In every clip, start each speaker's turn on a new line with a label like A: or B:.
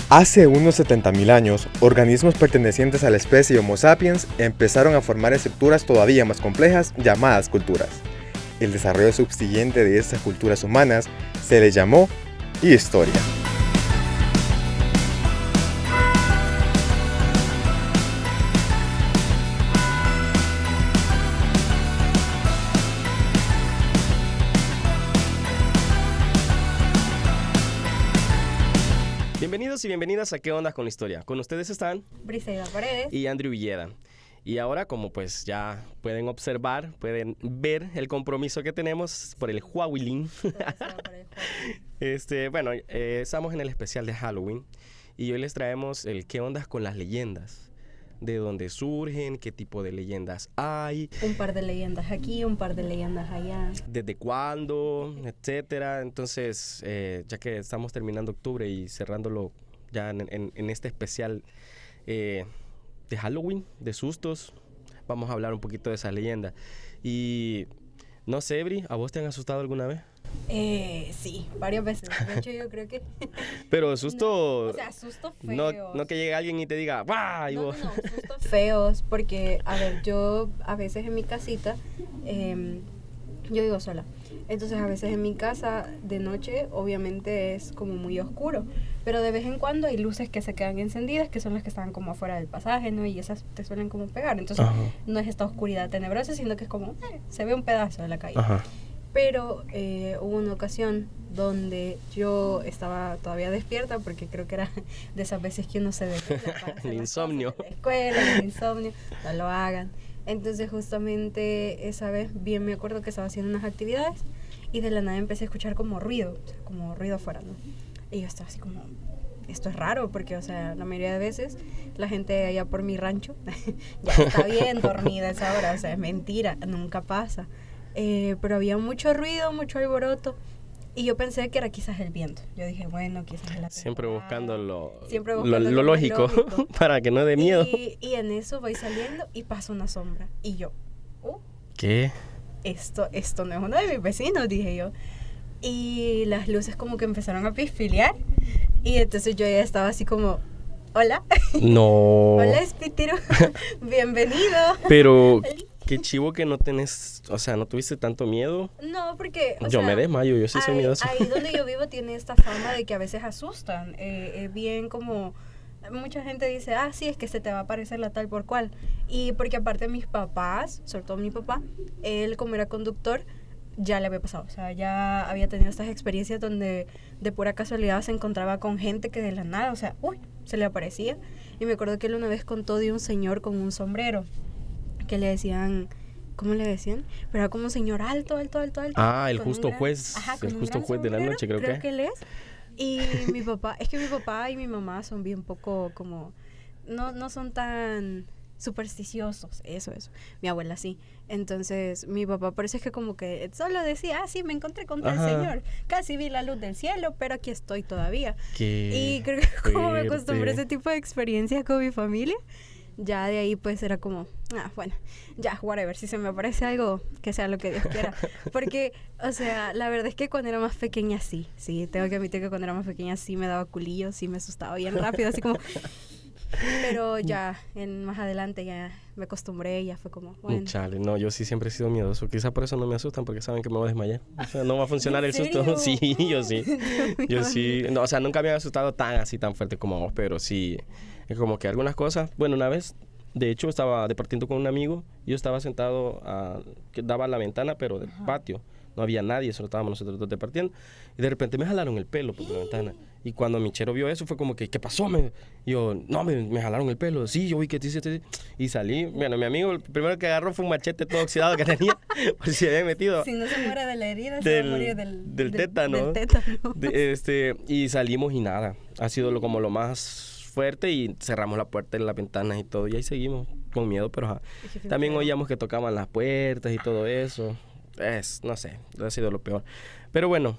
A: Hace unos 70.000 años, organismos pertenecientes a la especie Homo sapiens empezaron a formar estructuras todavía más complejas llamadas culturas. El desarrollo subsiguiente de estas culturas humanas se le llamó historia.
B: Bienvenidos y bienvenidas a ¿Qué Ondas con la Historia? Con ustedes están
C: Briseida Paredes
B: y Andrew Villeda. Y ahora, como pues ya pueden observar, pueden ver el compromiso que tenemos por el Huawilin. Bueno, estamos en el especial de Halloween y hoy les traemos el ¿Qué Ondas con las leyendas? De dónde surgen, qué tipo de leyendas hay.
C: Un par de leyendas aquí, un par de leyendas allá.
B: Desde cuándo, etcétera. Entonces, ya que estamos terminando octubre y cerrándolo ya en este especial de Halloween, de sustos, vamos a hablar un poquito de esa leyenda. Y no sé, Bri, ¿a vos te han asustado alguna vez?
C: Sí, varias veces. De hecho, yo creo que...
B: Pero susto...
C: No, o sea, sustos feos.
B: No que llegue alguien y te diga ¡bah! Y
C: No,
B: vos...
C: no, sustos feos, porque, a ver, yo a veces en mi casita, yo vivo sola. Entonces, a veces en mi casa, de noche, obviamente es como muy oscuro. Pero de vez en cuando hay luces que se quedan encendidas, que son las que están como afuera del pasaje, ¿no? Y esas te suelen como pegar. Entonces,
B: Ajá.
C: no es esta oscuridad tenebrosa, sino que es como, se ve un pedazo de la calle.
B: Ajá.
C: Pero hubo una ocasión donde yo estaba todavía despierta, porque creo que era de esas veces que uno se despierta para hacer
B: El
C: las
B: insomnio.
C: cosas de la escuela, el insomnio, no lo hagan. Entonces justamente esa vez bien me acuerdo que estaba haciendo unas actividades y de la nada empecé a escuchar como ruido, o sea, como ruido afuera, ¿no? Y yo estaba así como, esto es raro, porque, o sea, la mayoría de veces la gente allá por mi rancho ya está bien dormida a esa hora, o sea, es mentira, nunca pasa. Pero había mucho ruido, mucho alboroto, y yo pensé que era quizás el viento. Yo dije, bueno, quizás es la
B: Siempre buscando lo
C: lo
B: lógico, para que no dé miedo.
C: Y en eso voy saliendo y pasa una sombra. Y yo,
B: ¿Qué?
C: esto no es uno de mis vecinos, dije yo. Y las luces como que empezaron a pispilear. Y entonces yo ya estaba así como, hola.
B: No.
C: Hola, Espítiro. Bienvenido.
B: Pero qué chivo que no tenés, o sea, no tuviste tanto miedo.
C: No, porque...
B: Yo me desmayo, yo sí soy miedoso.
C: Ahí donde yo vivo tiene esta fama de que a veces asustan. Es bien como... Mucha gente dice, sí, es que se te va a aparecer la tal por cual. Y porque aparte mis papás, sobre todo mi papá, él como era conductor, ya le había pasado. O sea, ya había tenido estas experiencias donde de pura casualidad se encontraba con gente que de la nada, o sea, se le aparecía. Y me acuerdo que él una vez contó de un señor con un sombrero que le decían, ¿cómo le decían? Pero era como un señor alto.
B: El justo juez,
C: con
B: el
C: un
B: justo
C: gran
B: juez de la
C: sombrero,
B: noche, creo
C: que él es. Y mi papá y mi mamá son bien poco como, no son tan supersticiosos, eso. Mi abuela sí. Entonces, mi papá parece que como que solo decía, sí, me encontré con tal señor. Casi vi la luz del cielo, pero aquí estoy todavía. Y creo que como me acostumbré a ese tipo de experiencias con mi familia, ya de ahí pues era como, bueno, ya, whatever, si se me aparece algo, que sea lo que Dios quiera. Porque, o sea, la verdad es que cuando era más pequeña sí, tengo que admitir que cuando era más pequeña sí me daba culillo, sí me asustaba bien rápido, así como... Pero ya, más adelante ya me acostumbré y ya fue como, bueno.
B: Chale, no, yo sí siempre he sido miedoso. Quizás por eso no me asustan, porque saben que me voy a desmayar. O sea, no va a funcionar el susto. Sí, yo sí. Yo sí. No, o sea, nunca me había asustado tan fuerte como vos, pero sí. Es como que algunas cosas. Bueno, una vez, de hecho, estaba departiendo con un amigo. Yo estaba sentado, que daba a la ventana, pero del patio. No había nadie, solo estábamos nosotros dos departiendo. Y de repente me jalaron el pelo por la ventana. Y cuando mi chero vio eso, fue como que, ¿qué pasó? Y yo, no, me jalaron el pelo. Sí, yo vi que te hiciste. Y salí. Bueno, mi amigo, el primero que agarró fue un machete todo oxidado que tenía, por si había metido.
C: Si no se muere de la herida, se va a morir
B: del tétano.
C: Del tétano.
B: Y salimos y nada. Ha sido como lo más fuerte y cerramos la puerta y las ventanas y todo. Y ahí seguimos con miedo, pero también oíamos que tocaban las puertas y todo eso. No sé, ha sido lo peor. Pero bueno,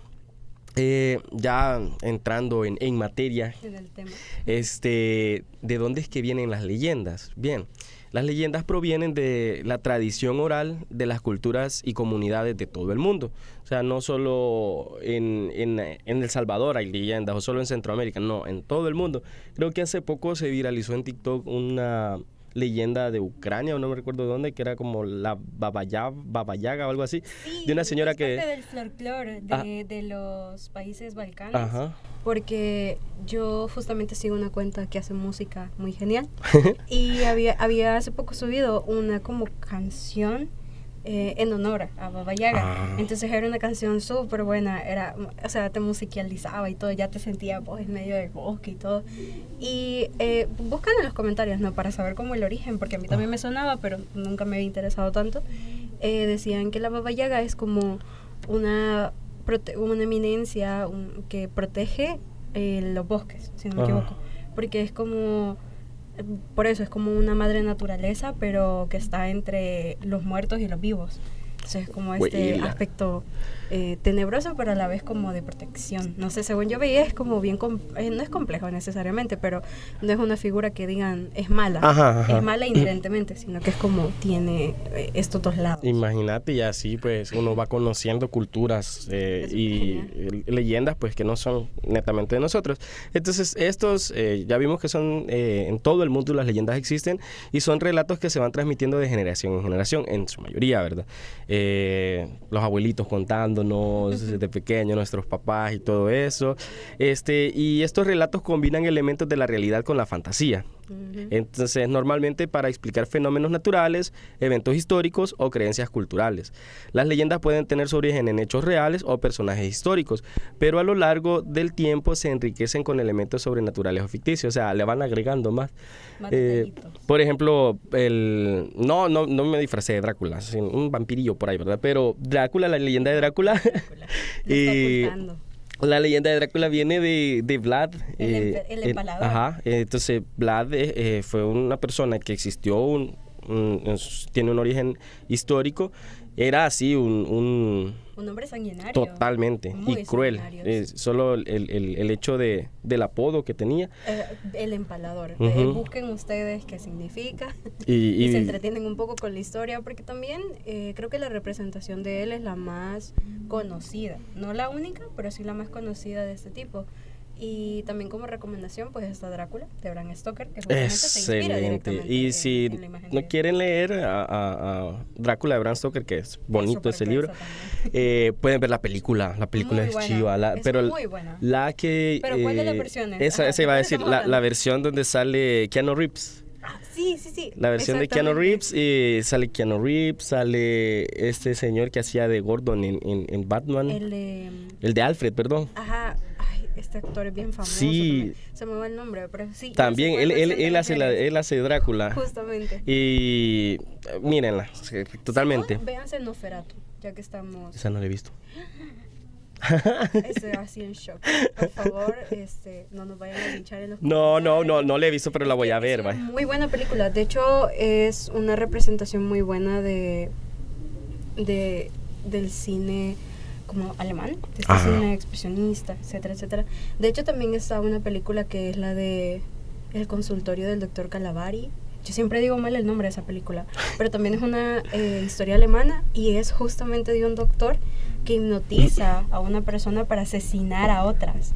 B: ya entrando en materia,
C: En el tema.
B: ¿de dónde es que vienen las leyendas? Bien, Las leyendas provienen de la tradición oral de las culturas y comunidades de todo el mundo. O sea, no solo en El Salvador hay leyendas, o solo en Centroamérica, no, en todo el mundo. Creo que hace poco se viralizó en TikTok una leyenda de Ucrania, o no me recuerdo de dónde, que era como la Baba Yaga o algo así,
C: Sí,
B: de una señora
C: es
B: que...
C: parte del folclore de los países balcanes.
B: Ajá.
C: Porque yo justamente sigo una cuenta que hace música muy genial. Y había hace poco subido una como canción en honor a Baba Yaga. Entonces era una canción súper buena, o sea, te musicalizaba y todo, ya te sentías pues en medio del bosque y todo. Y buscan en los comentarios, ¿no? Para saber cómo el origen, porque a mí también me sonaba, pero nunca me había interesado tanto. Decían que la Baba Yaga es como una eminencia que protege los bosques, si no me equivoco. Porque es como... Por eso es como una madre naturaleza, pero que está entre los muertos y los vivos. Entonces es como este aspecto tenebroso, pero a la vez como de protección. No sé, según yo veía es como bien... no es complejo necesariamente, pero no es una figura que digan es mala. Es mala inherentemente, sino que es como tiene estos dos lados.
B: Imagínate, y así pues uno va conociendo culturas y leyendas pues que no son netamente de nosotros. Entonces estos ya vimos que son en todo el mundo las leyendas existen y son relatos que se van transmitiendo de generación en generación, en su mayoría, ¿verdad? Los abuelitos contándonos desde pequeños, nuestros papás y todo eso. Y estos relatos combinan elementos de la realidad con la fantasía. Entonces, normalmente para explicar fenómenos naturales, eventos históricos o creencias culturales. Las leyendas pueden tener su origen en hechos reales o personajes históricos, pero a lo largo del tiempo se enriquecen con elementos sobrenaturales o ficticios, o sea, le van agregando más. Por ejemplo, no me disfracé de Drácula, sino un vampirillo por ahí, ¿verdad? Pero Drácula, la leyenda de Drácula, la leyenda de Drácula viene de Vlad.
C: El empalador.
B: Entonces Vlad fue una persona que existió, tiene un origen histórico. Era así un
C: hombre sanguinario.
B: Totalmente. Y cruel. Solo el hecho del apodo que tenía.
C: El empalador. Busquen ustedes qué significa y se entretienen un poco con la historia, porque también creo que la representación de él es la más conocida. No la única, pero sí la más conocida de este tipo. Y también como recomendación pues está Drácula de Bram Stoker, que justamente se inspira directamente
B: y si
C: en la imagen
B: no quieren leer a Drácula de Bram Stoker, que es bonito ese libro, pueden ver la película
C: muy
B: es
C: buena.
B: chiva,
C: pero muy buena.
B: Pero
C: ¿cuál de las versiones?
B: Esa iba a decir, la versión donde sale Keanu Reeves.
C: Sí.
B: La versión de Keanu Reeves, sale este señor que hacía de Gordon en Batman. El de Alfred, perdón.
C: Ajá. Este actor es bien famoso.
B: Sí.
C: Se me va el nombre, pero sí.
B: También él hace Drácula.
C: Justamente.
B: Y mírenla, totalmente.
C: Sí, véanse Nosferatu, ya que estamos.
B: Esa no la he visto.
C: Estoy así en shock. Por favor, no nos vayan a linchar en los
B: No la he visto, pero la voy a ver.
C: Es una muy buena película. De hecho, es una representación muy buena del cine como alemán, de este cine expresionista, etcétera, etcétera. De hecho, también está una película que es la de El consultorio del doctor Calavari. Yo siempre digo mal el nombre de esa película, pero también es una historia alemana y es justamente de un doctor que hipnotiza a una persona para asesinar a otras.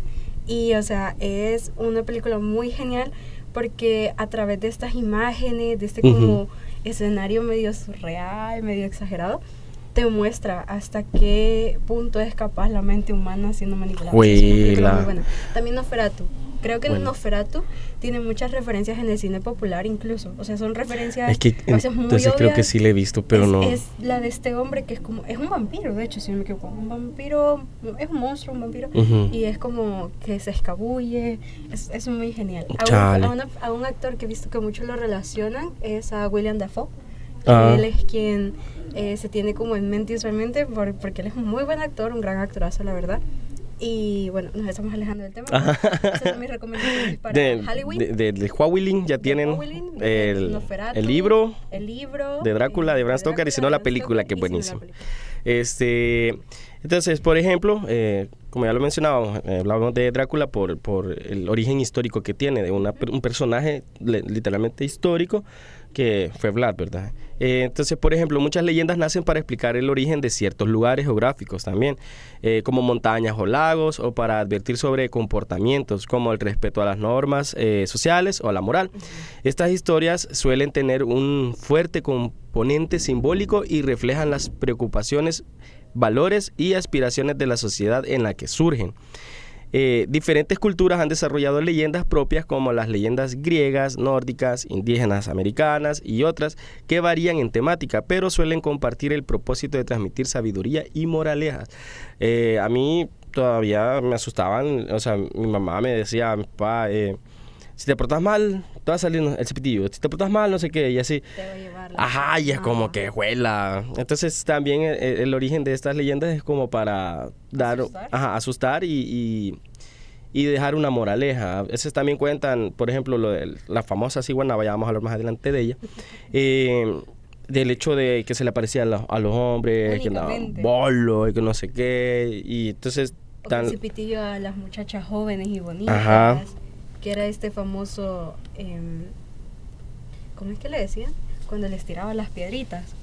C: Y, o sea, es una película muy genial porque a través de estas imágenes, de este como escenario medio surreal, medio exagerado, te muestra hasta qué punto es capaz la mente humana siendo manipulada. Es una película muy buena. También Nosferatu. Creo que Nosferatu tiene muchas referencias en el cine popular incluso. O sea, son referencias a veces muy obvias.
B: Creo que sí la he visto, pero no.
C: Es la de este hombre que es como... Es un vampiro, de hecho, si no me equivoco. Un vampiro... Es un monstruo, un vampiro. Y es como que se escabulle. Es muy genial. A un actor que he visto que muchos lo relacionan es a William Dafoe. Él es quien se tiene como en mente usualmente porque él es un muy buen actor, un gran actorazo, la verdad. Y bueno, nos estamos alejando del tema. Esas son mis recomendaciones para Halloween.
B: De Halloween ya tienen el libro de Drácula de Bram Stoker y si no la película, que es buenísima. Entonces, por ejemplo, como ya lo mencionábamos, hablábamos de Drácula por el origen histórico que tiene, de un personaje literalmente histórico que fue Vlad, ¿verdad? Entonces, por ejemplo, muchas leyendas nacen para explicar el origen de ciertos lugares geográficos también, como montañas o lagos, o para advertir sobre comportamientos como el respeto a las normas sociales o a la moral. Estas historias suelen tener un fuerte componente simbólico y reflejan las preocupaciones, valores y aspiraciones de la sociedad en la que surgen. Diferentes culturas han desarrollado leyendas propias como las leyendas griegas, nórdicas, indígenas, americanas y otras que varían en temática, pero suelen compartir el propósito de transmitir sabiduría y moralejas. A mí todavía me asustaban, o sea, mi mamá me decía, papá, si te portas mal, te va a salir el cepitillo, si te portas mal, no sé qué, y así.
C: Te va a llevar
B: Ajá, y es como que juela. Entonces también el origen de estas leyendas es como para dar, asustar y dejar una moraleja. A veces también cuentan, por ejemplo, lo de la famosa ciguanaba, ya vamos a hablar más adelante de ella, del hecho de que se le aparecía a los hombres, que andaban bolos y que no sé qué, y entonces...
C: O el cepitillo a las muchachas jóvenes y bonitas.
B: Ajá.
C: Que era este famoso, ¿cómo es que le decían? Cuando les tiraba las piedritas.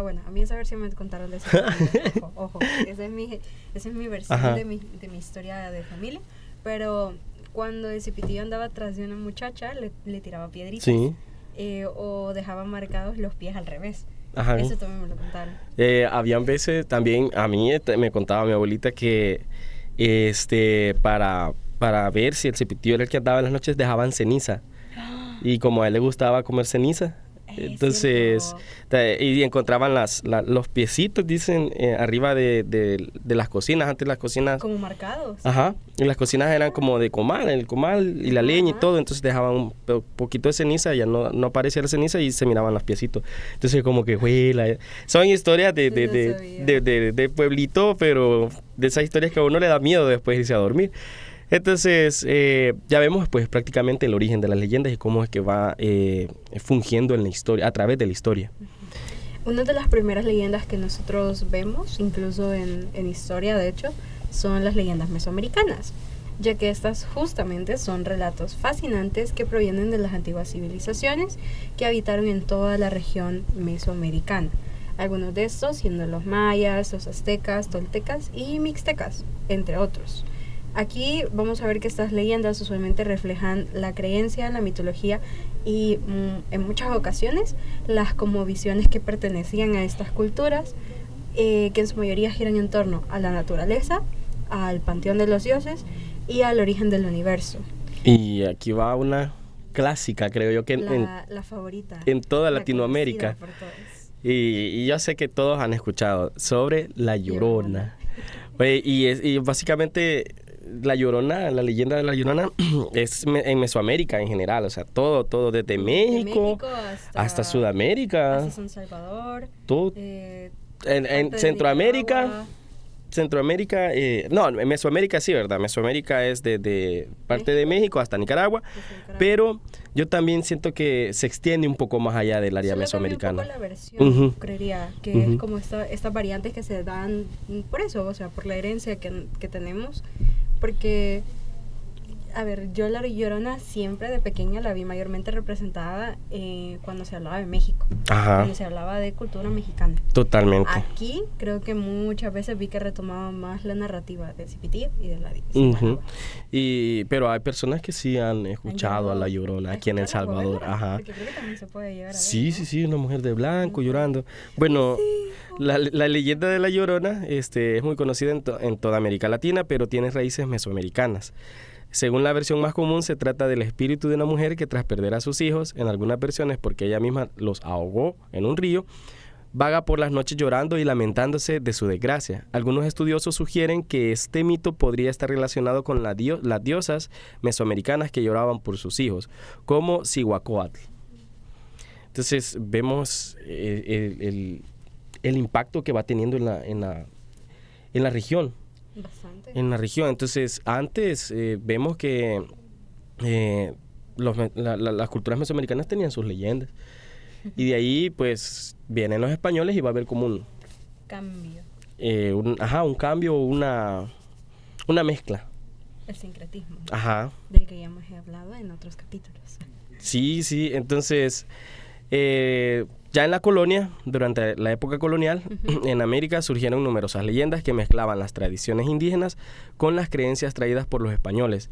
C: Bueno, a mí esa versión me contaron de eso. Ojo, esa es mi versión de mi historia de familia. Pero cuando el cepitillo andaba atrás de una muchacha, le tiraba piedritas.
B: Sí.
C: O dejaba marcados los pies al revés.
B: Ajá.
C: Eso también me lo contaron.
B: Habían veces también, a mí me contaba mi abuelita que para ver si el cepitillo era el que andaba en las noches, dejaban ceniza. Y como a él le gustaba comer ceniza, entonces y encontraban los piecitos, dicen, arriba de las cocinas. Antes las cocinas...
C: Como marcados.
B: Ajá. Y las cocinas eran como de comal, el comal y la leña y todo. Entonces dejaban un poquito de ceniza, ya no aparecía la ceniza y se miraban los piecitos. Entonces como que, güey, son historias de pueblito, pero de esas historias que a uno le da miedo después de irse a dormir. Entonces, ya vemos pues prácticamente el origen de las leyendas y cómo es que va fungiendo en la historia, a través de la historia.
C: Una de las primeras leyendas que nosotros vemos, incluso en historia de hecho, son las leyendas mesoamericanas, ya que estas justamente son relatos fascinantes que provienen de las antiguas civilizaciones que habitaron en toda la región mesoamericana. Algunos de estos siendo los mayas, los aztecas, toltecas y mixtecas, entre otros. Aquí vamos a ver que estas leyendas usualmente reflejan la creencia, la mitología y en muchas ocasiones las cosmovisiones que pertenecían a estas culturas, que en su mayoría giran en torno a la naturaleza, al panteón de los dioses y al origen del universo.
B: Y aquí va una clásica, creo yo, que
C: la favorita
B: en toda Latinoamérica. Y yo sé que todos han escuchado sobre La Llorona. Y básicamente... La Llorona, la leyenda de La Llorona es en Mesoamérica en general, o sea, todo desde México hasta Sudamérica,
C: hasta San Salvador,
B: todo, en Centroamérica, en Mesoamérica sí, ¿verdad? Mesoamérica es de parte de México hasta Nicaragua, pero yo también siento que se extiende un poco más allá del área mesoamericana.
C: Un poco la versión, creería, que es como estas variantes que se dan por eso, o sea, por la herencia que tenemos. Porque, a ver, yo La Llorona siempre de pequeña la vi mayormente representada cuando se hablaba de México.
B: Ajá.
C: Cuando se hablaba de cultura mexicana.
B: Totalmente.
C: Aquí creo que muchas veces vi que retomaba más la narrativa de Cipitío y de la
B: pero hay personas que sí han escuchado a La Llorona aquí en El Salvador.
C: Ajá. Porque creo que también se puede llegar a ver,
B: Sí, una mujer de blanco llorando. Bueno, la leyenda de La Llorona es muy conocida en toda América Latina, pero tiene raíces mesoamericanas. Según la versión más común, se trata del espíritu de una mujer que tras perder a sus hijos, en algunas versiones porque ella misma los ahogó en un río, vaga por las noches llorando y lamentándose de su desgracia. Algunos estudiosos sugieren que este mito podría estar relacionado con las diosas mesoamericanas que lloraban por sus hijos, como Cihuacóatl. Entonces vemos el impacto que va teniendo en la región.
C: Bastante.
B: En la región. Entonces, antes vemos que las culturas mesoamericanas tenían sus leyendas. Y de ahí, pues, vienen los españoles y va a haber como un
C: cambio.
B: Un cambio, una mezcla.
C: El sincretismo.
B: Ajá.
C: Del que ya hemos hablado en otros capítulos.
B: Sí, sí, entonces, ya en la colonia, durante la época colonial, en América surgieron numerosas leyendas que mezclaban las tradiciones indígenas con las creencias traídas por los españoles.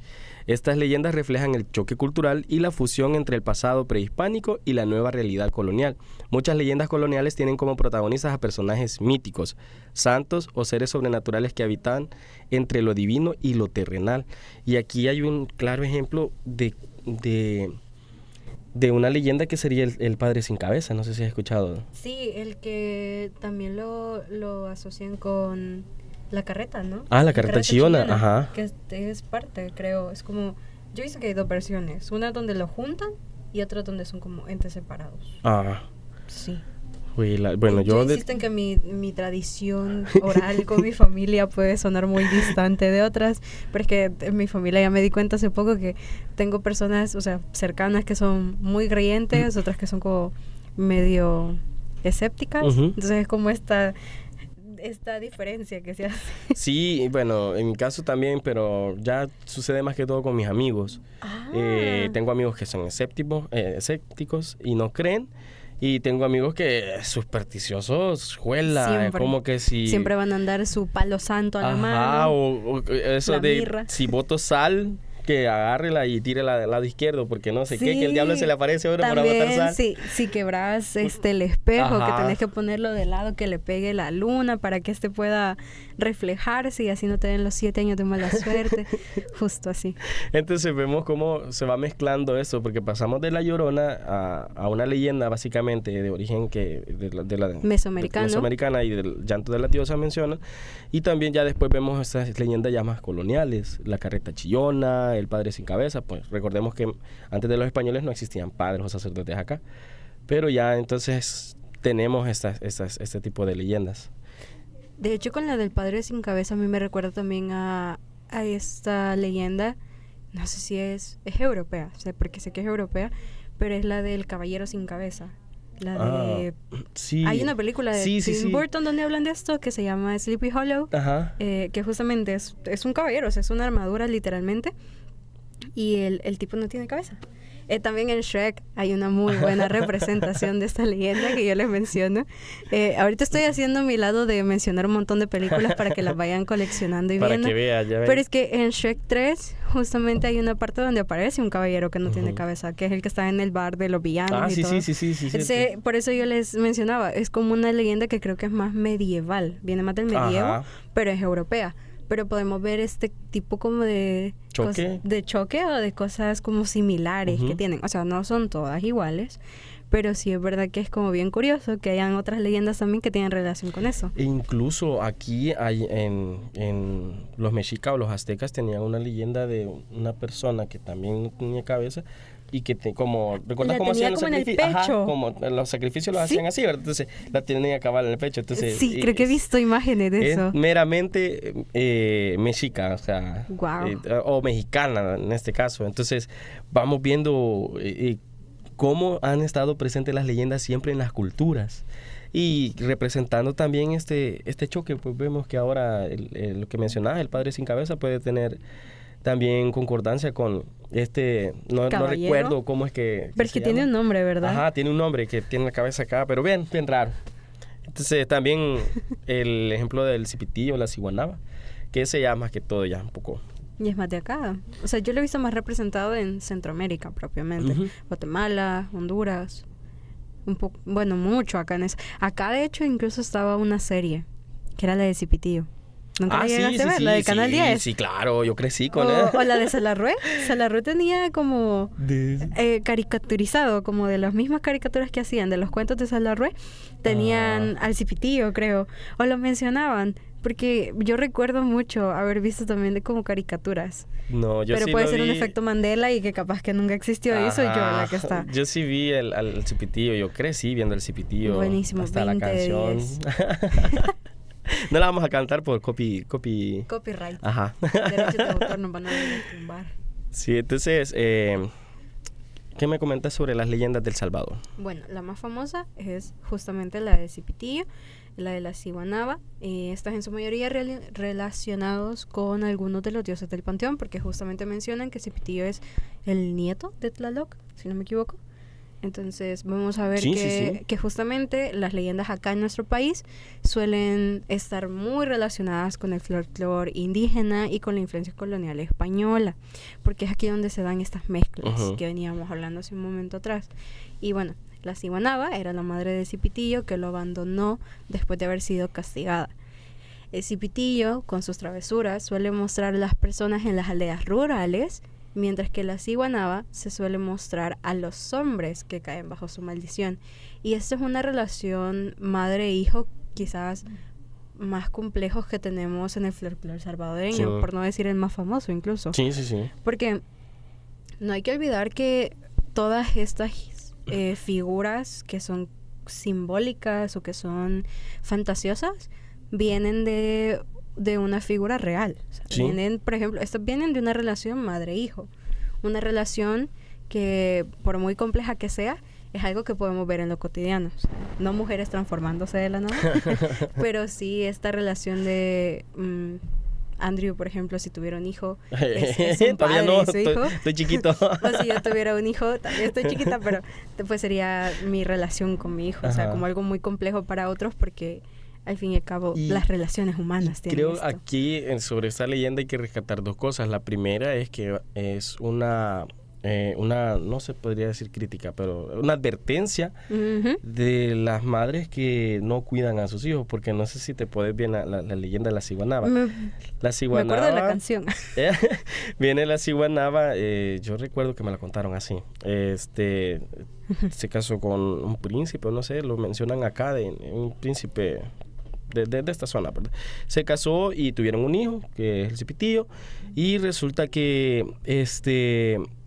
B: Estas leyendas reflejan el choque cultural y la fusión entre el pasado prehispánico y la nueva realidad colonial. Muchas leyendas coloniales tienen como protagonistas a personajes míticos, santos o seres sobrenaturales que habitan entre lo divino y lo terrenal. Y aquí hay un claro ejemplo de una leyenda que sería el Padre Sin Cabeza. No sé si has escuchado.
C: Sí, el que también lo asocian con la carreta, ¿no?
B: Ah, la carreta chillona, ajá.
C: Que es parte, creo. Es como, yo he visto que hay dos versiones. Una donde lo juntan y otra donde son como entes separados.
B: Ah.
C: Sí.
B: Uy, bueno, yo
C: insisto en que mi tradición oral con mi familia puede sonar muy distante de otras, pero es que en mi familia ya me di cuenta hace poco que tengo personas, o sea, cercanas que son muy creyentes, otras que son como medio escépticas. Entonces es como esta diferencia que se hace.
B: Sí, bueno, en mi caso también, pero ya sucede más que todo con mis amigos. Tengo amigos que son escépticos y no creen. Y tengo amigos que supersticiosos, juela, como que si...
C: Siempre van a andar su palo santo a la mano.
B: O eso de
C: mirra.
B: Si boto sal, que agárrela y tírela del lado izquierdo, porque no sé qué, que el diablo se le aparece ahora para botar sal.
C: Si quebras el espejo, que tenés que ponerlo de lado, que le pegue la luna para que pueda reflejarse y así no te den los 7 años de mala suerte. Justo así.
B: Entonces vemos cómo se va mezclando eso, porque pasamos de la Llorona a una leyenda básicamente de origen de la mesoamericana y del llanto de la diosa mencionan, y también ya después vemos estas leyendas ya más coloniales, la carreta chillona, el Padre Sin Cabeza. Pues recordemos que antes de los españoles no existían padres o sacerdotes acá, pero ya entonces tenemos este tipo de leyendas.
C: De hecho, con la del Padre Sin Cabeza a mí me recuerda también a esta leyenda, no sé si es europea, porque sé que es europea, pero es la del Caballero Sin Cabeza.
B: Sí.
C: Hay una película de Tim Burton donde hablan de esto que se llama Sleepy Hollow, que justamente es un caballero, o sea, es una armadura literalmente, y el tipo no tiene cabeza. También en Shrek hay una muy buena representación de esta leyenda que yo les menciono. Ahorita estoy haciendo mi lado de mencionar un montón de películas para que las vayan coleccionando y
B: para
C: viendo.
B: Que vean, ya ven.
C: Pero es que en Shrek 3 justamente hay una parte donde aparece un caballero que no tiene cabeza, que es el que está en el bar de los villanos y todo.
B: Sí.
C: Entonces, por eso yo les mencionaba, es como una leyenda que creo que es más medieval, viene más del medievo, pero es europea. Pero podemos ver este tipo como de choque o de cosas como similares que tienen. O sea, no son todas iguales, pero sí es verdad que es como bien curioso que hayan otras leyendas también que tienen relación con eso.
B: E incluso aquí hay en los mexicas o los aztecas tenían una leyenda de una persona que también no tenía cabeza y que ¿recuerdas cómo hacían los sacrificios? Ajá, como los sacrificios los hacían así, ¿verdad? Entonces la tenían acabada en el pecho. Entonces,
C: sí, creo que he visto imágenes de eso.
B: Es meramente mexica, o sea, o mexicana en este caso. Entonces vamos viendo cómo han estado presentes las leyendas siempre en las culturas. Y representando también este choque, pues vemos que ahora lo que mencionabas, el Padre Sin Cabeza puede tener también concordancia con no recuerdo cómo es que
C: pero es que tiene un nombre, ¿verdad?
B: Ajá, tiene un nombre que tiene la cabeza acá, pero bien raro. Entonces también el ejemplo del cipitillo, la ciguanaba, que ese ya más que todo ya un poco...
C: Y es más de acá. O sea, yo lo he visto más representado en Centroamérica propiamente. Guatemala, Honduras, mucho acá en eso. Acá de hecho incluso estaba una serie que era la de cipitillo. ¿Nunca la llegaste a ver? ¿La del Canal 10?
B: Sí, claro, yo crecí con él.
C: O la de Salarrué. Salarrué tenía como caricaturizado, como de las mismas caricaturas que hacían, de los cuentos de Salarrué, tenían al cipitillo, creo. O lo mencionaban, porque yo recuerdo mucho haber visto también de como caricaturas.
B: No, yo
C: pero
B: sí
C: puede
B: lo
C: ser
B: vi.
C: Un efecto Mandela y que capaz que nunca existió. Y soy yo la que está.
B: Yo sí vi al cipitillo, yo crecí viendo el cipitillo.
C: Buenísimo,
B: hasta la canción. No la vamos a cantar por
C: copyright.
B: Ajá.
C: Derechos de autor nos van a tumbar.
B: Sí, entonces, ¿qué me comentas sobre las leyendas del Salvador?
C: Bueno, la más famosa es justamente la de Cipitillo, la de la Ciguanaba. Estas en su mayoría relacionados con algunos de los dioses del panteón, porque justamente mencionan que Cipitillo es el nieto de Tlaloc. si no me equivoco. Entonces vamos a ver
B: Sí,
C: que justamente las leyendas acá en nuestro país suelen estar muy relacionadas con el folclore indígena y con la influencia colonial española, porque es aquí donde se dan estas mezclas que veníamos hablando hace un momento atrás. Y bueno, la Ciguanaba era la madre de Cipitillo, que lo abandonó después de haber sido castigada. El Cipitillo, con sus travesuras, suele mostrar a las personas en las aldeas rurales, mientras que la Ciguanaba se suele mostrar a los hombres que caen bajo su maldición. Y esta es una relación madre-hijo quizás más complejos que tenemos en el folclore salvadoreño, por no decir el más famoso incluso.
B: Sí.
C: Porque no hay que olvidar que todas estas figuras que son simbólicas o que son fantasiosas vienen de una figura real. O sea, vienen, por ejemplo, estas vienen de una relación madre-hijo. Una relación que, por muy compleja que sea, es algo que podemos ver en lo cotidiano. O sea, no mujeres transformándose de la nada, pero sí esta relación de Andrew, por ejemplo, si tuviera un hijo, es un padre
B: no,
C: y su hijo.
B: estoy chiquito.
C: O si yo tuviera un hijo, también estoy chiquita, pero pues sería mi relación con mi hijo. O sea, como algo muy complejo para otros porque al fin y al cabo, las relaciones humanas tienen
B: creo
C: esto.
B: aquí sobre esta leyenda hay que rescatar dos cosas. La primera es que es una no se podría decir crítica, pero una advertencia de las madres que no cuidan a sus hijos, porque no sé si te puedes ver la leyenda de la Ciguanaba. La Ciguanaba,
C: me acuerdo de la canción.
B: Viene la Ciguanaba, yo recuerdo que me la contaron así. Se casó con un príncipe, no sé, lo mencionan acá, de un príncipe de esta zona, ¿verdad? Se casó y tuvieron un hijo, que es el Cipitillo, y resulta que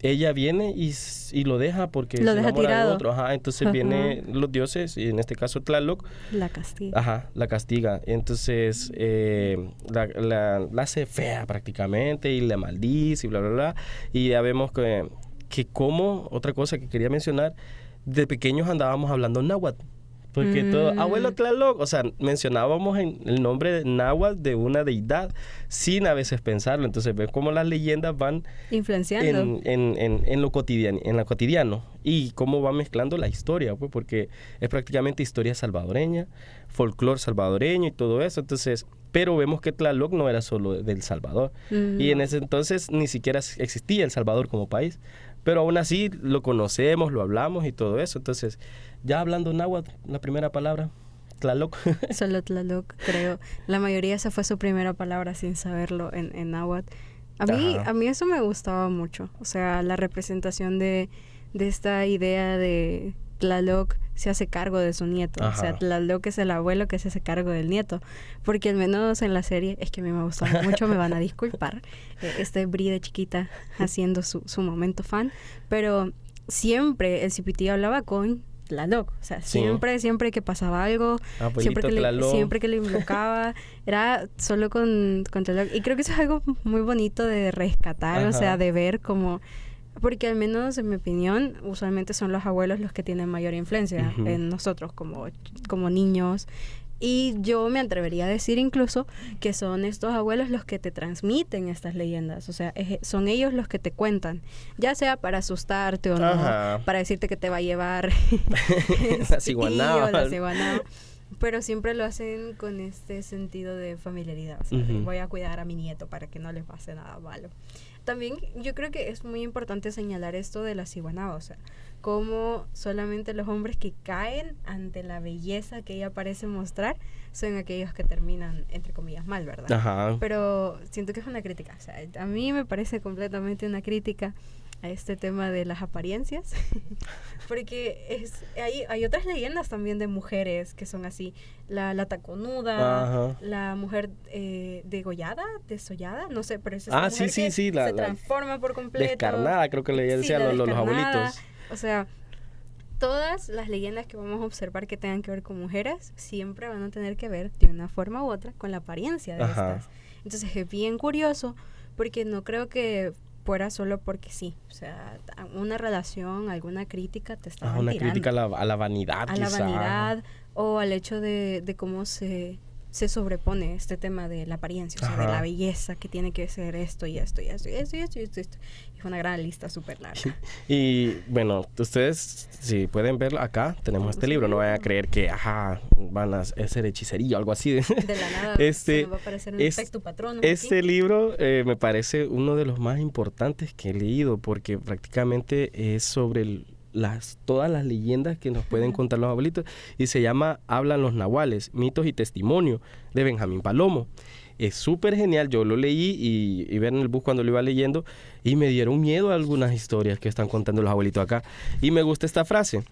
B: ella viene y lo deja porque
C: lo
B: se
C: deja
B: enamora
C: tirado.
B: de otro. Entonces vienen los dioses, y en este caso Tlaloc,
C: la castiga.
B: La castiga. Entonces la hace fea prácticamente y la maldice y bla, bla, bla. Y ya vemos que como, otra cosa que quería mencionar, de pequeños andábamos hablando náhuatl. Porque todo, abuelo Tlaloc, o sea, mencionábamos el nombre de náhuatl de una deidad sin a veces pensarlo. Entonces, ves cómo las leyendas van
C: influenciando
B: en lo cotidiano y cómo va mezclando la historia, pues, porque es prácticamente historia salvadoreña, folclore salvadoreño y todo eso. Entonces, pero vemos que Tlaloc no era solo del Salvador. Y en ese entonces ni siquiera existía El Salvador como país. Pero aún así lo conocemos, lo hablamos y todo eso. Entonces, ya hablando náhuatl, la primera palabra, Tlaloc.
C: Solo Tlaloc, creo. La mayoría esa fue su primera palabra sin saberlo en náhuatl. A mí eso me gustaba mucho. O sea, la representación de esta idea de Tlaloc se hace cargo de su nieto. O sea, Tlaloc es el abuelo que se hace cargo del nieto. Porque al menos en la serie, es que a mí me gustaba mucho, me van a disculpar. Bri de chiquita haciendo su momento fan. Pero siempre el Cipitillo hablaba con Tlaloc. O sea, siempre que pasaba algo, siempre que le invocaba, era solo con Tlaloc. Y creo que eso es algo muy bonito de rescatar, o sea, de ver como... Porque al menos, en mi opinión, usualmente son los abuelos los que tienen mayor influencia en nosotros como niños. Y yo me atrevería a decir incluso que son estos abuelos los que te transmiten estas leyendas. O sea, son ellos los que te cuentan. Ya sea para asustarte o no, para decirte que te va a llevar
B: la Ciguanaba.
C: Pero siempre lo hacen con este sentido de familiaridad. O sea, voy a cuidar a mi nieto para que no le pase nada malo. También yo creo que es muy importante señalar esto de la Ciguanaba, o sea, cómo solamente los hombres que caen ante la belleza que ella parece mostrar son aquellos que terminan, entre comillas, mal, ¿verdad? Pero siento que es una crítica, o sea, a mí me parece completamente una crítica a este tema de las apariencias, porque hay otras leyendas también de mujeres que son así, la taconuda, la mujer desollada, no sé, pero es esa mujer que se transforma por completo.
B: Descarnada, creo que le decían los abuelitos.
C: O sea, todas las leyendas que vamos a observar que tengan que ver con mujeres siempre van a tener que ver de una forma u otra con la apariencia de estas. Entonces es bien curioso porque no creo que fuera solo porque sí. O sea, una relación, alguna crítica te estaban tirando.
B: Una crítica a la vanidad,
C: a la vanidad o al hecho de cómo se se sobrepone este tema de la apariencia, o sea, de la belleza que tiene que ser esto y esto y esto y esto y esto y esto. Y fue una gran lista súper larga.
B: Y bueno, ustedes, si pueden verlo acá, tenemos este libro. No vayan a creer que, van a hacer hechicería o algo así.
C: De la nada se nos va a aparecer un efecto patrón.
B: Este libro me parece uno de los más importantes que he leído, porque prácticamente es sobre todas las leyendas que nos pueden contar los abuelitos, y se llama Hablan los Nahuales, mitos y testimonio, de Benjamín Palomo. Es súper genial. Yo lo leí y ver en el bus cuando lo iba leyendo, y me dieron miedo algunas historias que están contando los abuelitos acá. Y me gusta esta frase: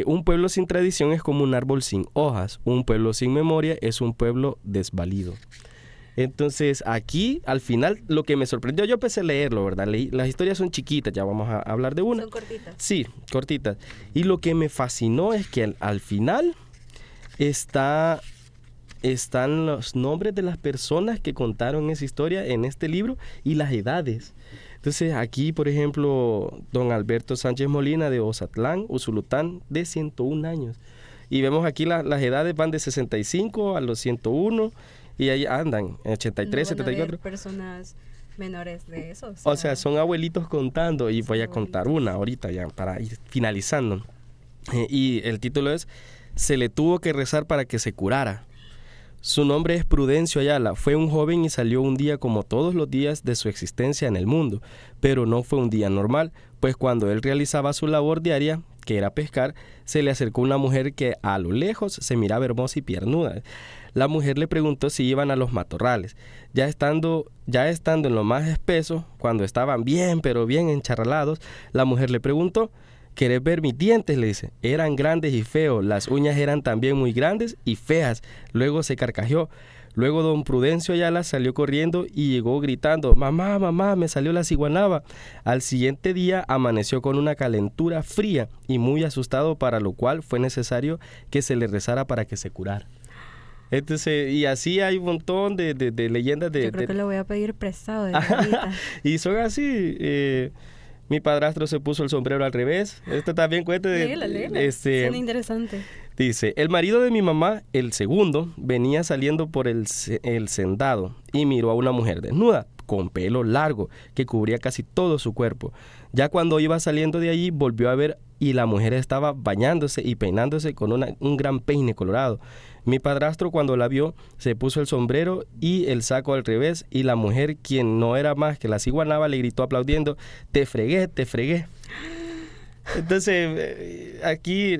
B: un pueblo sin tradición es como un árbol sin hojas, un pueblo sin memoria es un pueblo desvalido. Entonces, aquí, al final, lo que me sorprendió, yo empecé a leerlo, ¿verdad? Las historias son chiquitas, ya vamos a hablar de una.
C: Son cortitas.
B: Sí, cortitas. Y lo que me fascinó es que al final están los nombres de las personas que contaron esa historia en este libro y las edades. Entonces, aquí, por ejemplo, don Alberto Sánchez Molina de Ozatlán, Usulután, de 101 años. Y vemos aquí las edades van de 65 a los 101. Y ahí andan, en 83,
C: no van
B: 74.
C: A ver personas menores de eso.
B: O sea, son abuelitos contando, y voy a contar una ahorita ya para ir finalizando. Y el título es: Se le tuvo que rezar para que se curara. Su nombre es Prudencio Ayala. Fue un joven y salió un día como todos los días de su existencia en el mundo. Pero no fue un día normal, pues cuando él realizaba su labor diaria, que era pescar, se le acercó una mujer que a lo lejos se miraba hermosa y piernuda. La mujer le preguntó si iban a los matorrales. Ya estando en lo más espeso, cuando estaban bien, pero bien encharralados, la mujer le preguntó: ¿Querés ver mis dientes?, le dice. Eran grandes y feos, las uñas eran también muy grandes y feas. Luego se carcajeó. Luego don Prudencio Ayala salió corriendo y llegó gritando: mamá, mamá, me salió la ciguanaba. Al siguiente día amaneció con una calentura fría y muy asustado, para lo cual fue necesario que se le rezara para que se curara. Entonces, y así hay un montón de leyendas de...
C: Yo creo que lo voy a pedir prestado de ahorita.
B: Y son así. Mi padrastro se puso el sombrero al revés. Esto también cuenta de...
C: Léela. Suena interesante.
B: Dice: el marido de mi mamá, el segundo, venía saliendo por el sendado y miró a una mujer desnuda, con pelo largo, que cubría casi todo su cuerpo. Ya cuando iba saliendo de allí, volvió a ver, y la mujer estaba bañándose y peinándose con un gran peine colorado. Mi padrastro, cuando la vio, se puso el sombrero y el saco al revés, y la mujer, quien no era más que la ciguanaba, le gritó aplaudiendo: te fregué, te fregué. Entonces, aquí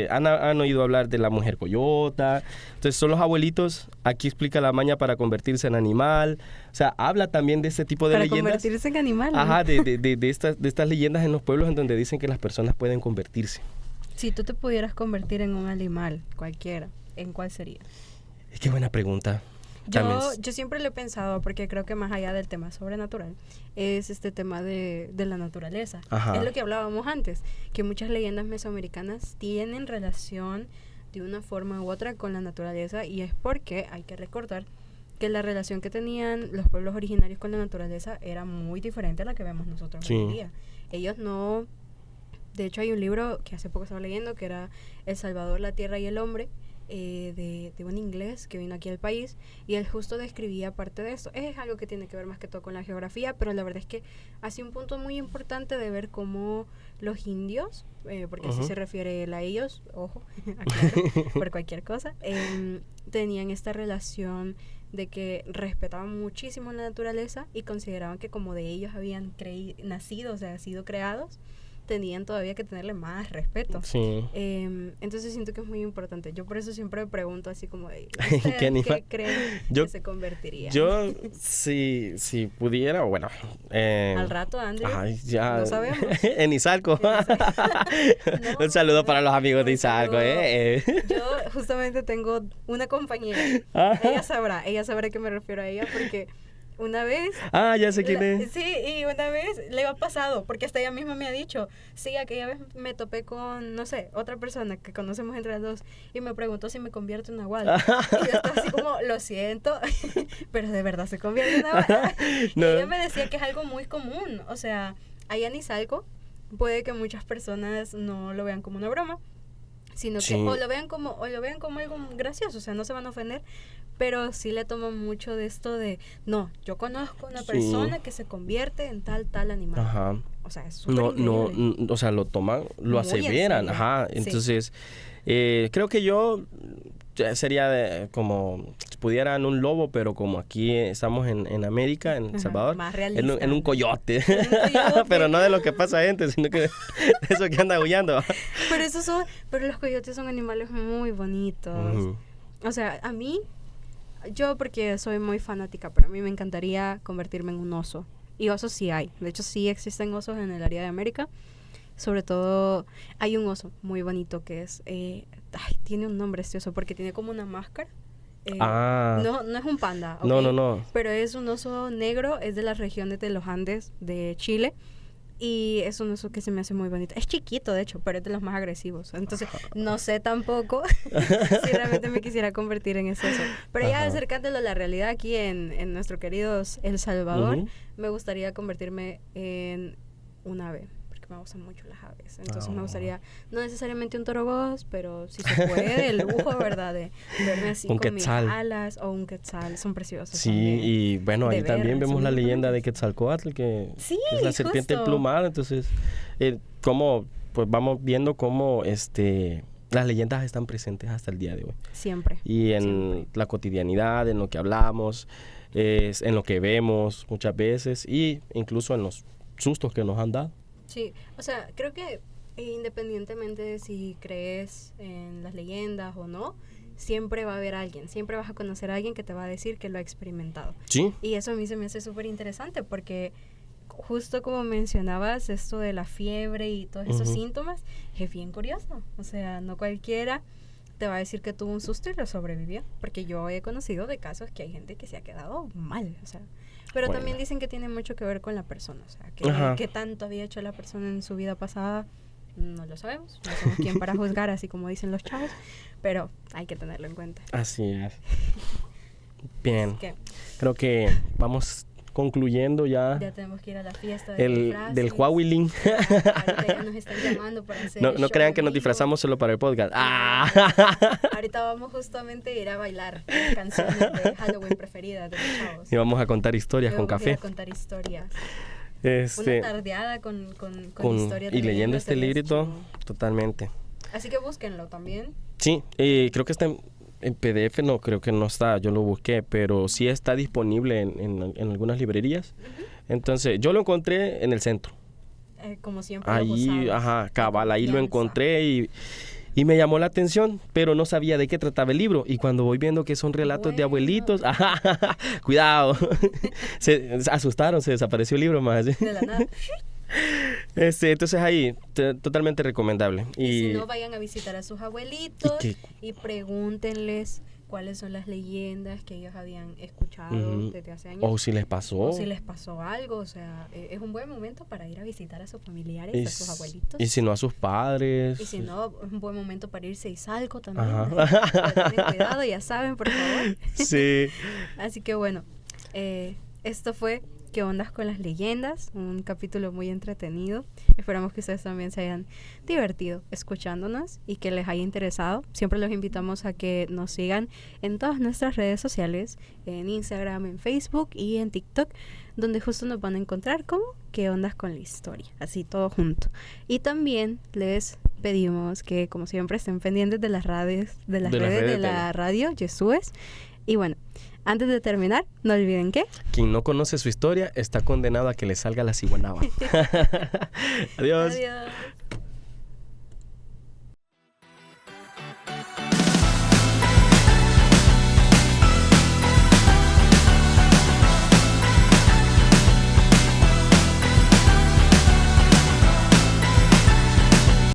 B: han oído hablar de la mujer coyota. Entonces, son los abuelitos. Aquí explica la maña para convertirse en animal. O sea, habla también de este tipo de leyendas.
C: Para convertirse en animal.
B: Ajá, de estas leyendas en los pueblos en donde dicen que las personas pueden convertirse.
C: Si tú te pudieras convertir en un animal cualquiera, ¿en cuál sería?
B: Qué buena pregunta.
C: Yo siempre lo he pensado, porque creo que más allá del tema sobrenatural es este tema de la naturaleza.
B: Ajá.
C: Es lo que hablábamos antes, que muchas leyendas mesoamericanas tienen relación de una forma u otra con la naturaleza, y es porque hay que recordar que la relación que tenían los pueblos originarios con la naturaleza era muy diferente a la que vemos nosotros hoy en día. Ellos no... De hecho, hay un libro que hace poco estaba leyendo, que era El Salvador, la Tierra y el Hombre, de un inglés que vino aquí al país, y él justo describía parte de esto. Es algo que tiene que ver más que todo con la geografía, pero la verdad es que hace un punto muy importante de ver cómo los indios, porque así se refiere él a ellos, ojo, aclaro, por cualquier cosa, tenían esta relación de que respetaban muchísimo la naturaleza y consideraban que como de ellos habían nacido, o sea, sido creados, tenían todavía que tenerle más respeto.
B: Sí.
C: Entonces siento que es muy importante. Yo por eso siempre me pregunto así como,
B: ¿Qué
C: creen que se convertiría?
B: Yo, si pudiera, bueno...
C: Al rato, Andrew.
B: Ay, ya.
C: No sabemos.
B: En Izalco. Un saludo para los amigos de Izalco.
C: Yo justamente tengo una compañera. Ella sabrá que me refiero a ella, porque... Una vez...
B: ya sé quién es.
C: Sí, y una vez le ha pasado, porque hasta ella misma me ha dicho, sí, aquella vez me topé con, no sé, otra persona que conocemos entre las dos, y me preguntó si me convierto en nahual. Y yo estaba así como, lo siento, pero de verdad se convierte en nahual. No. Y ella me decía que es algo muy común, o sea, allá en Izalco puede que muchas personas no lo vean como una broma, sino
B: Sí.
C: que o lo vean como algo gracioso, o sea, no se van a ofender, pero sí le toman mucho de esto de, no, yo conozco una
B: Sí.
C: persona que se convierte en tal animal.
B: Ajá.
C: O sea, es súper
B: No,
C: increíble.
B: o sea, lo toman, lo
C: Muy en
B: aseveran,
C: serio.
B: ajá.
C: Sí.
B: Entonces, creo que yo sería como si pudiera en un lobo, pero como aquí estamos en América, en El
C: Ajá,
B: Salvador,
C: más
B: en
C: realista.
B: un coyote.
C: En un coyote.
B: Pero no de lo que pasa a gente, sino que eso que anda aullando.
C: Pero los coyotes son animales muy bonitos.
B: Ujú.
C: O sea, a mí, yo porque soy muy fanática, pero a mí me encantaría convertirme en un oso. Y osos sí hay. De hecho, sí existen osos en el área de América. Sobre todo, hay un oso muy bonito que es... tiene un nombre este oso porque tiene como una máscara. No es un panda, ¿ok?
B: No.
C: Pero es un oso negro, es de las regiones de los Andes de Chile. Y es un oso que se me hace muy bonito. Es chiquito, de hecho, pero es de los más agresivos. Entonces, no sé tampoco si realmente me quisiera convertir en ese oso. Pero ya
B: Ajá.
C: acercándolo a la realidad aquí en nuestro querido El Salvador,
B: Ujú.
C: me gustaría convertirme en un ave, porque me gustan mucho las aves. Entonces me gustaría, no necesariamente un toroboz, pero si se puede, el lujo, ¿verdad? De verme así
B: Un
C: con
B: quetzal.
C: mis alas o un quetzal. Son preciosos
B: Sí,
C: también.
B: y bueno,
C: De
B: ahí
C: ver,
B: también vemos
C: son
B: la
C: muy
B: leyenda de
C: bonitos.
B: Quetzalcóatl, que
C: Sí,
B: es la serpiente
C: justo.
B: emplumada. Entonces, como pues vamos viendo cómo las leyendas están presentes hasta el día de hoy.
C: Siempre.
B: Y en
C: Siempre.
B: la cotidianidad, en lo que hablamos, en lo que vemos muchas veces, y incluso en los sustos que nos han dado.
C: Sí, o sea, creo que independientemente de si crees en las leyendas o no, siempre va a haber alguien, siempre vas a conocer a alguien que te va a decir que lo ha experimentado.
B: Sí.
C: Y eso a mí se me hace súper interesante porque justo como mencionabas esto de la fiebre y todos esos
B: Ujú.
C: síntomas, es bien curioso. O sea, no cualquiera te va a decir que tuvo un susto y lo sobrevivió. Porque yo he conocido de casos que hay gente que se ha quedado mal, o sea. Pero
B: Bueno.
C: también dicen que tiene mucho que ver con la persona, o sea,
B: Ajá.
C: que tanto había hecho la persona en su vida pasada, no lo sabemos. No somos quien para juzgar, así como dicen los chavos, pero hay que tenerlo en cuenta.
B: Así es. Bien,
C: Así que
B: creo que vamos concluyendo
C: ya tenemos que ir a la fiesta
B: del
C: disfraces.
B: Huawei.
C: Ahorita ya nos están llamando para hacer
B: No
C: show
B: crean
C: en
B: que nos
C: vivo.
B: disfrazamos solo para el podcast. ¡Ah!
C: Ahorita vamos justamente a ir a bailar las canciones de Halloween preferidas de los chavos.
B: Y vamos a contar historias con
C: Vamos a ir
B: café.
C: a contar historias.
B: Este,
C: Una tardeada con
B: con-
C: historias
B: y
C: de
B: leyendo
C: leyendas
B: este
C: sería
B: librito,
C: chido.
B: totalmente.
C: Así que búsquenlo también.
B: Sí, creo que está en PDF, no, creo que no está, yo lo busqué, pero sí está disponible en algunas librerías. Entonces, yo lo encontré en el centro.
C: Como siempre. lo
B: Ahí,
C: gozamos.
B: ajá, cabal, ahí lo
C: Confianza.
B: encontré y me llamó la atención, pero no sabía de qué trataba el libro. Y cuando voy viendo que son relatos de
C: Bueno.
B: abuelitos, ajá, cuidado, se asustaron, se desapareció el libro más.
C: De la nada.
B: Entonces ahí, totalmente recomendable.
C: Y si no, vayan a visitar a sus abuelitos
B: y
C: y pregúntenles cuáles son las leyendas que ellos habían escuchado
B: Ujú.
C: desde hace años.
B: o si les pasó.
C: O si les pasó algo, o sea, es un buen momento para ir a visitar a sus familiares, a sus abuelitos.
B: Y si no a sus padres.
C: Y si no, es un buen momento para irse a Izalco también.
B: Ajá.
C: Pero tengan cuidado, ya saben, por favor.
B: Sí.
C: Así que bueno, esto fue ¿Qué ondas con las leyendas? Un capítulo muy entretenido. Esperamos que ustedes también se hayan divertido escuchándonos y que les haya interesado. Siempre los invitamos a que nos sigan en todas nuestras redes sociales, en Instagram, en Facebook y en TikTok, donde justo nos van a encontrar como ¿Qué ondas con la historia? Así todo junto. Y también les pedimos que, como siempre, estén pendientes de las redes de la radio Jesús. Y bueno, antes de terminar, no olviden que
B: quien no conoce su historia está condenado a que le salga la ciguanaba. Adiós.
C: Adiós.